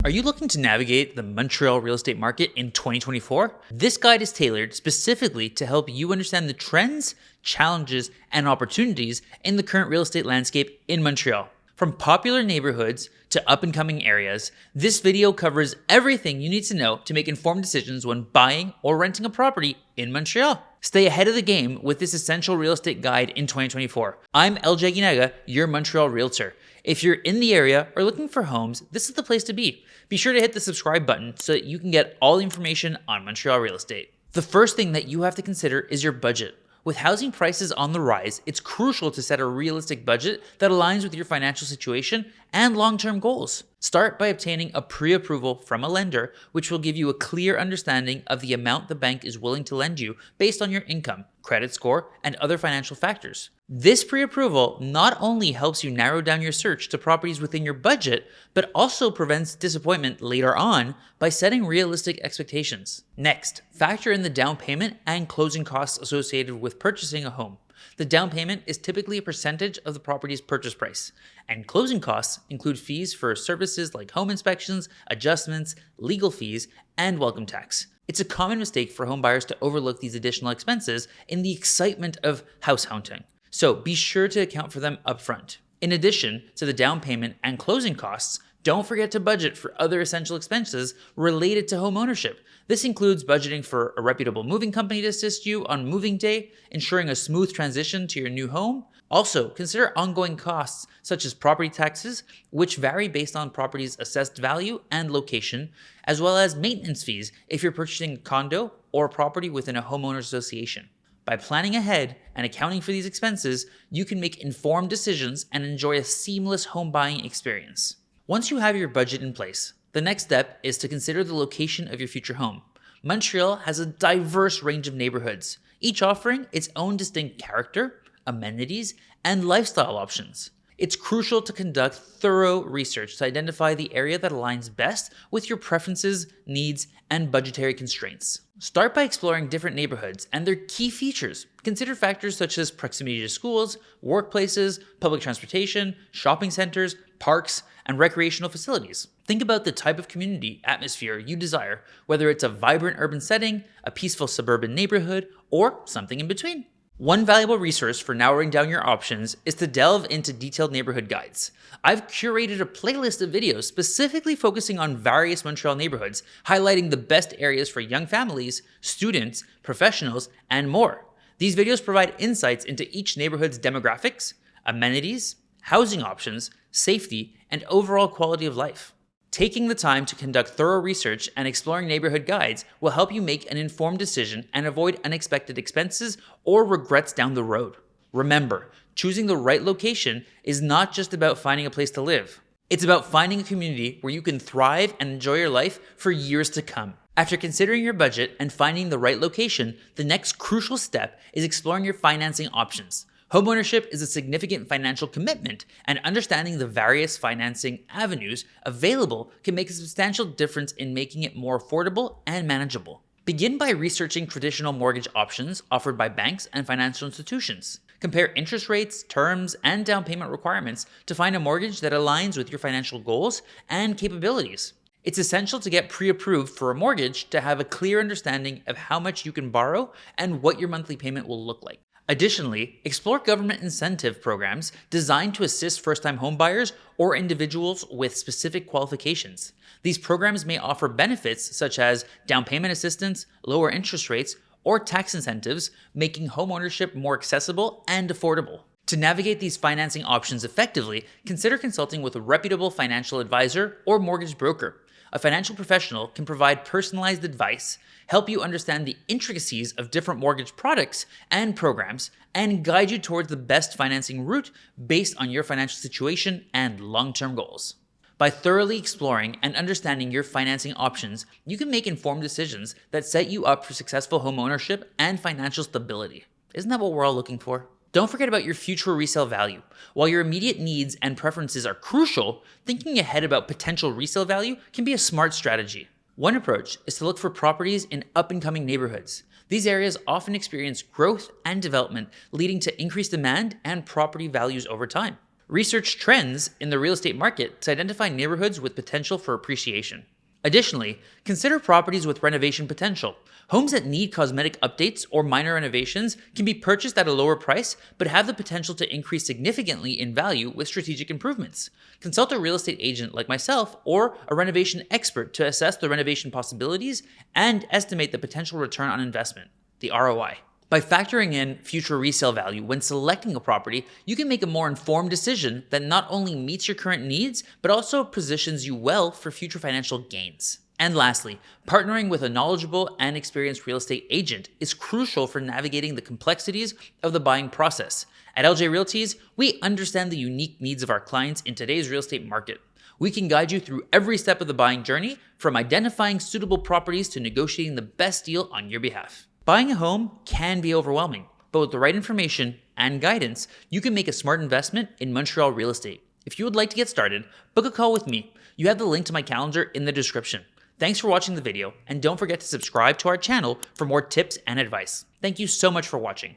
Are you looking to navigate the Montreal real estate market in 2024? This guide is tailored specifically to help you understand the trends, challenges, and opportunities in the current real estate landscape in Montreal. From popular neighborhoods to up-and-coming areas, this video covers everything you need to know to make informed decisions when buying or renting a property in Montreal. Stay ahead of the game with this essential real estate guide in 2024. I'm Aguinaga, your Montreal realtor. If you're in the area or looking for homes, this is the place to be. Be sure to hit the subscribe button so that you can get all the information on Montreal real estate. The first thing that you have to consider is your budget. With housing prices on the rise, it's crucial to set a realistic budget that aligns with your financial situation and long-term goals. Start by obtaining a pre-approval from a lender, which will give you a clear understanding of the amount the bank is willing to lend you based on your income, credit score, and other financial factors. This pre-approval not only helps you narrow down your search to properties within your budget, but also prevents disappointment later on by setting realistic expectations. Next, factor in the down payment and closing costs associated with purchasing a home. The down payment is typically a percentage of the property's purchase price, and closing costs include fees for services like home inspections, adjustments, legal fees, and welcome tax. It's a common mistake for home buyers to overlook these additional expenses in the excitement of house hunting, so be sure to account for them upfront. In addition to the down payment and closing costs, don't forget to budget for other essential expenses related to home ownership. This includes budgeting for a reputable moving company to assist you on moving day, ensuring a smooth transition to your new home. Also, consider ongoing costs such as property taxes, which vary based on property's assessed value and location, as well as maintenance fees if you're purchasing a condo or a property within a homeowners association. By planning ahead and accounting for these expenses, you can make informed decisions and enjoy a seamless home buying experience. Once you have your budget in place, the next step is to consider the location of your future home. Montreal has a diverse range of neighborhoods, each offering its own distinct character, amenities, and lifestyle options. It's crucial to conduct thorough research to identify the area that aligns best with your preferences, needs, and budgetary constraints. Start by exploring different neighborhoods and their key features. Consider factors such as proximity to schools, workplaces, public transportation, shopping centers, parks, and recreational facilities. Think about the type of community atmosphere you desire, whether it's a vibrant urban setting, a peaceful suburban neighborhood, or something in between. One valuable resource for narrowing down your options is to delve into detailed neighborhood guides. I've curated a playlist of videos specifically focusing on various Montreal neighborhoods, highlighting the best areas for young families, students, professionals, and more. These videos provide insights into each neighborhood's demographics, amenities, housing options, safety, and overall quality of life. Taking the time to conduct thorough research and exploring neighborhood guides will help you make an informed decision and avoid unexpected expenses or regrets down the road. Remember, choosing the right location is not just about finding a place to live. It's about finding a community where you can thrive and enjoy your life for years to come. After considering your budget and finding the right location, the next crucial step is exploring your financing options. Homeownership is a significant financial commitment, and understanding the various financing avenues available can make a substantial difference in making it more affordable and manageable. Begin by researching traditional mortgage options offered by banks and financial institutions. Compare interest rates, terms, and down payment requirements to find a mortgage that aligns with your financial goals and capabilities. It's essential to get pre-approved for a mortgage to have a clear understanding of how much you can borrow and what your monthly payment will look like. Additionally, explore government incentive programs designed to assist first-time homebuyers or individuals with specific qualifications. These programs may offer benefits such as down payment assistance, lower interest rates, or tax incentives, making homeownership more accessible and affordable. To navigate these financing options effectively, consider consulting with a reputable financial advisor or mortgage broker. A financial professional can provide personalized advice, help you understand the intricacies of different mortgage products and programs, and guide you towards the best financing route based on your financial situation and long-term goals. By thoroughly exploring and understanding your financing options, you can make informed decisions that set you up for successful home ownership and financial stability. Isn't that what we're all looking for? Don't forget about your future resale value. While your immediate needs and preferences are crucial, thinking ahead about potential resale value can be a smart strategy. One approach is to look for properties in up-and-coming neighborhoods. These areas often experience growth and development, leading to increased demand and property values over time. Research trends in the real estate market to identify neighborhoods with potential for appreciation. Additionally, consider properties with renovation potential. Homes that need cosmetic updates or minor renovations can be purchased at a lower price, but have the potential to increase significantly in value with strategic improvements. Consult a real estate agent like myself or a renovation expert to assess the renovation possibilities and estimate the potential return on investment, the ROI. By factoring in future resale value when selecting a property, you can make a more informed decision that not only meets your current needs, but also positions you well for future financial gains. And lastly, partnering with a knowledgeable and experienced real estate agent is crucial for navigating the complexities of the buying process. At LJ Realties, we understand the unique needs of our clients in today's real estate market. We can guide you through every step of the buying journey, from identifying suitable properties to negotiating the best deal on your behalf. Buying a home can be overwhelming, but with the right information and guidance, you can make a smart investment in Montreal real estate. If you would like to get started, book a call with me. You have the link to my calendar in the description. Thanks for watching the video, and don't forget to subscribe to our channel for more tips and advice. Thank you so much for watching.